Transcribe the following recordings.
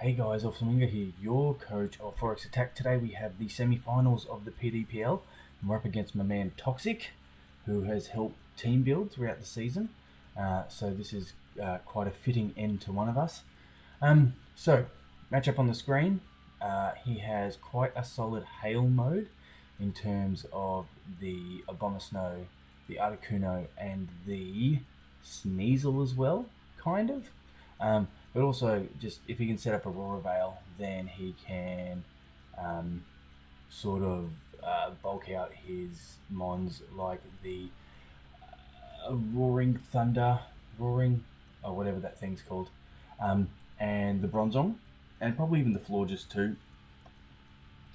Hey guys, Flamingo here, your coach of Forex Attack. Today we have the semi-finals of the PDPL, and we're up against my man Toxic, who has helped team build throughout the season. So this is quite a fitting end to one of us. So, matchup on the screen. He has quite a solid hail mode in terms of the Abomasnow, the Articuno, and the Sneasel as well, kind of. But also, just if he can set up Aurora Veil, then he can sort of bulk out his mons like the Roaring Thunder, or whatever that thing's called, and the Bronzong, and probably even the Florges too.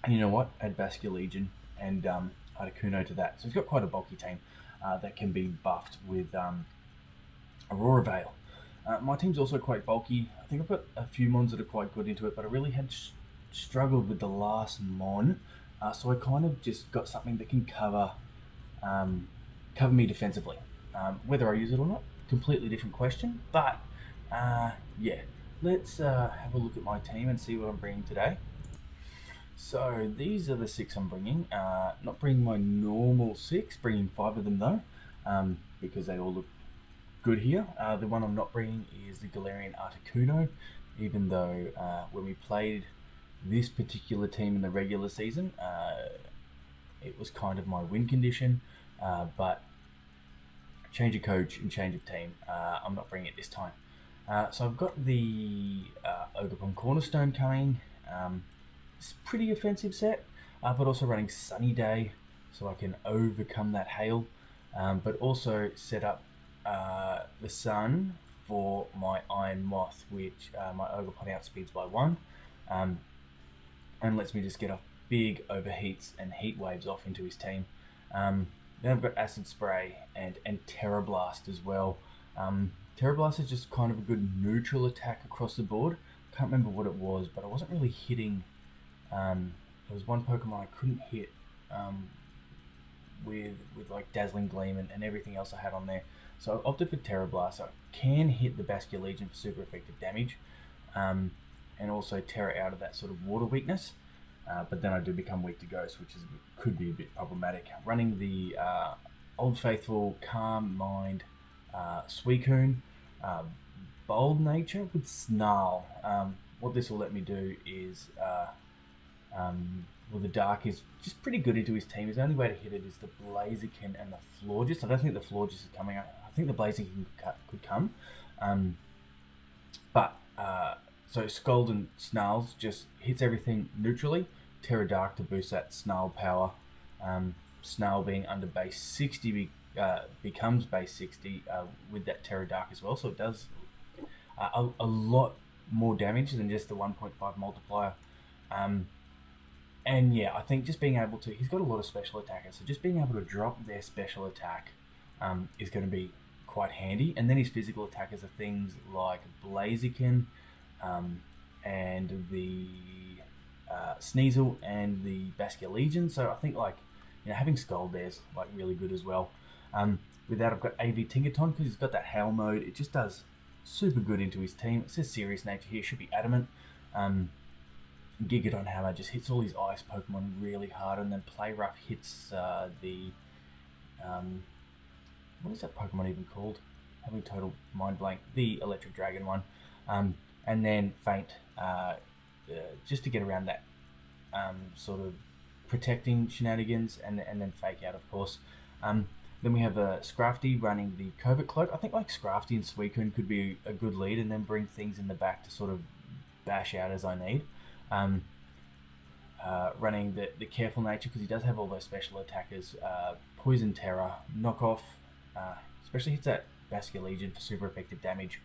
And you know what? Add Baskia Legion and Articuno to that. So he's got quite a bulky team that can be buffed with Aurora Veil. My team's also quite bulky. I think I've got a few mons that are quite good into it, but I really had struggled with the last mon. So I kind of just got something that can cover me defensively. Whether I use it or not, completely different question. But yeah, let's have a look at my team and see what I'm bringing today. So these are the 6 I'm bringing. Not bringing my normal 6, bringing 5 of them though, because they all look good here. The one I'm not bringing is the Galarian Articuno, even though when we played this particular team in the regular season, it was kind of my win condition, but change of coach and change of team, I'm not bringing it this time. So I've got the Ogerpon Cornerstone coming. It's a pretty offensive set, but also running Sunny Day, so I can overcome that hail, but also set up the Sun for my Iron Moth, which my Ogerpon outspeeds by 1, and lets me just get off big overheats and heat waves off into his team. Then I've got Acid Spray and Terra Blast as well. Terra Blast is just kind of a good neutral attack across the board. Can't remember what it was, but I wasn't really hitting. There was one Pokemon I couldn't hit with like Dazzling Gleam and everything else I had on there. So I opted for Terra Blast. So I can hit the Baskia Legion for super effective damage, and also Terra out of that sort of water weakness. But then I do become weak to Ghost, which could be a bit problematic. Running the Old Faithful, Calm Mind, Suicune, Bold Nature with Snarl. What this will let me do is, well, the Dark is just pretty good into his team. His only way to hit it is the Blaziken and the Florges. I don't think the Florges is coming out. I think the Blaziken could come. So Scald and Snarls just hits everything neutrally. Terra Dark to boost that Snarl power. Snarl being under base 60 becomes base 60 with that Terra Dark as well. So it does a lot more damage than just the 1.5 multiplier. And yeah, I think just being able to, he's got a lot of special attackers, so just being able to drop their special attack is going to be quite handy. And then his physical attackers are things like Blaziken, and the Sneasel and the Baskia Legion. So I think having Scald there is like really good as well. With that, I've got AV Tinkaton because he's got that hail mode. It just does super good into his team. It says Serious Nature here, should be Adamant. Gigadon Hammer just hits all his ice Pokemon really hard, and then Play Rough hits the what is that Pokemon even called? Having total mind blank. The Electric Dragon one. And then Faint, just to get around that sort of protecting shenanigans, and then Fake Out, of course. Then we have Scrafty running the Covert Cloak. I think Scrafty and Suicune could be a good lead, and then bring things in the back to sort of bash out as I need. Running the Careful Nature because he does have all those special attackers. Poison Terror, Knockoff, especially hits that Baskia Legion for super effective damage.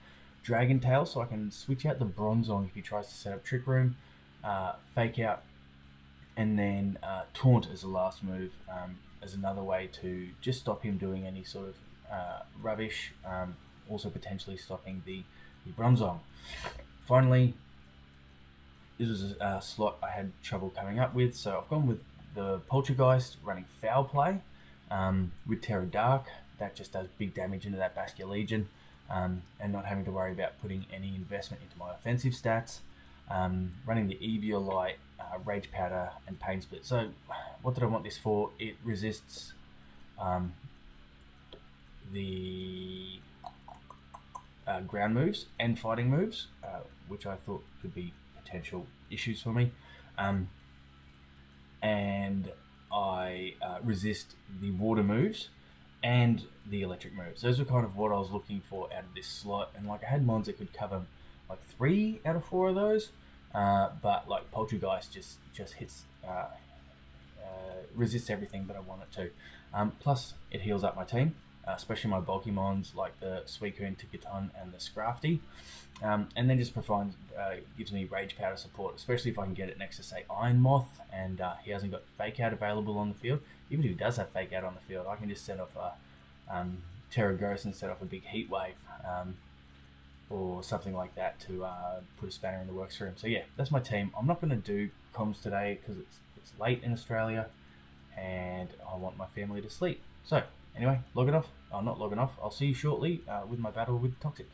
Dragon Tail, so I can switch out the Bronzong if he tries to set up Trick Room. Fake Out, and then Taunt as a last move, as another way to just stop him doing any sort of rubbish. Also potentially stopping the Bronzong. Finally, this was a slot I had trouble coming up with, so I've gone with the Poltergeist running Foul Play with Terra Dark. That just does big damage into that Baskia Legion, and not having to worry about putting any investment into my offensive stats. running the Eviolite, Rage Powder, and Pain Split. So, what did I want this for? It resists the ground moves and fighting moves, which I thought could be potential issues for me. And I resist the water moves and the electric moves. Those were kind of what I was looking for out of this slot. And like I had mons that could cover like 3 out of 4 of those, but like Poltergeist just hits resists everything that I want it to. Plus, it heals up my team, especially my bulky mons like the Suicune, Tickaton, and the Scrafty. And then just gives me Rage Powder support, especially if I can get it next to, say, Iron Moth, and he hasn't got Fake Out available on the field. Even if he does have Fake Out on the field, I can just set off a Terra Ghost and set off a big Heat Wave, or something like that to put a spanner in the works for him. So yeah, that's my team. I'm not going to do comms today because it's late in Australia, and I want my family to sleep. So anyway, log it off. I'm not logging off. I'll see you shortly with my battle with Toxic.